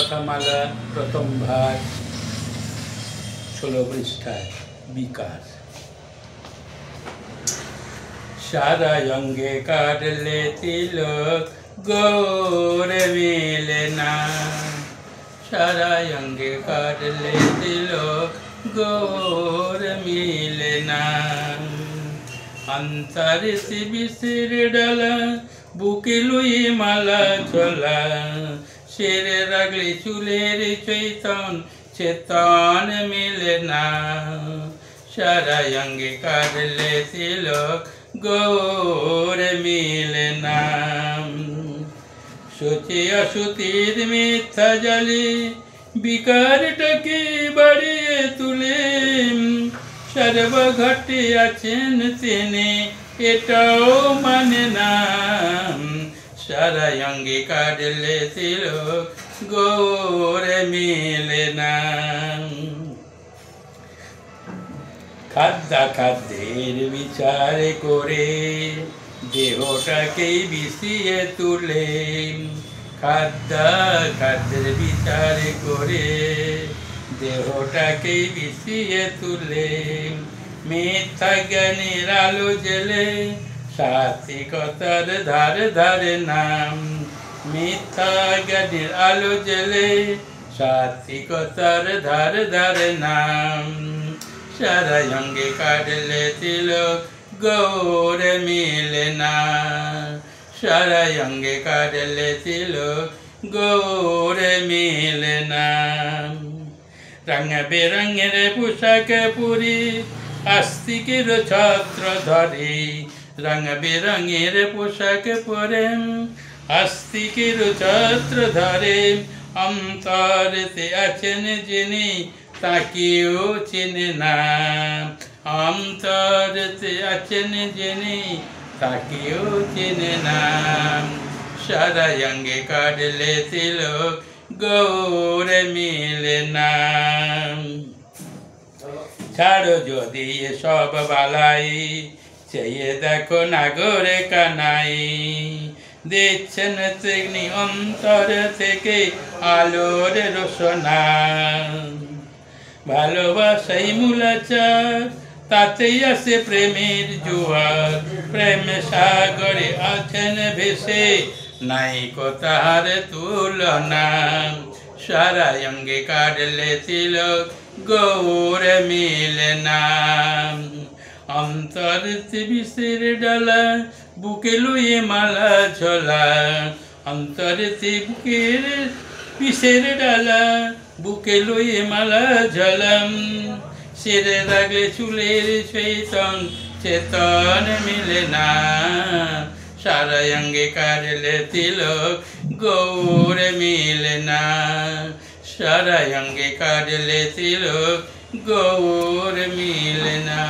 কথামালা প্রথম ভাগ 16 পৃষ্ঠায় বিকাশ। সারা অঙ্গে কাটলে তিলক গৌর মিলে না, সারা অঙ্গে কাটলে তিলক গৌর মিলে না। अंतरे से बिसिर डाला बुके लुई माला चला, शेरे रगले चुलेर चैतन चेतन मिले ना, सारा अंगे काटले तिलक गौर मिले ना। सोचे असुतीर मिथ्या जाले বিকারটাকে বাড়িয়ে তুলে, সর্ব ঘটে আছেন তিনি এটাও মানে না, সারা অঙ্গে কাটলে তিলক গৌর মিলে না। খাদ্যের বিচার করে দেহটাকেই বিষিয়ে তুলে, খাদ্যের বিচার করে দেহটাকেই বিষিয়ে তুলে, মিথ্যা জ্ঞানের আলো জেলে সাত্বিকতার ধারে ধারে নাম, মিথ্যা জ্ঞানের আলো জেলে সাত্বিকতার ধারে ধারে নাম, সারা অঙ্গে কাটলে তিলক গৌর মিলে না, সারা অঙ্গে কাটলে তিলক গৌর মিলে না। রঙ বেরঙের পোশাক পুরি আস্তিকের ছত্র ধরে, রঙ বেরঙের পোশাক পরে আস্তিকের ছত্র ধরে, অন্তরেতে আছেন যিনি তাকেও চেনে না, অন্তরেতে আছেন যিনি তাকেও চেনে না, সারা অঙ্গে কাটলে তিলক গৌর মিলে না। ছাড়ো যদি সব বালাই, চেয়ে দেখো নাগরে কানাই, দিচ্ছেন তিনি অন্তর থেকে আলোর রোশনা, ভালোবাসাই মূলাচার তাতেই আসে প্রেমের জোয়ার, প্রেম সাগরে আছেন ভেসে নাই কোথার তুলনা, সারা অঙ্গে কাটলে তিলক গৌর মিলে না। অন্তরে বিষের ডালা বুকে লুয়ে মালা ঝোলা, অন্তরে বুকের বিষের ডালা বুকে লুয়ে মালা ঝোলাম, শিরে রাগলে চুলের চৈতন চেতন মিলে না, সারা অঙ্গে কাটলে তিলক গৌর মিলে না, সারা অঙ্গে কাটলে তিলক গৌর মিলে না।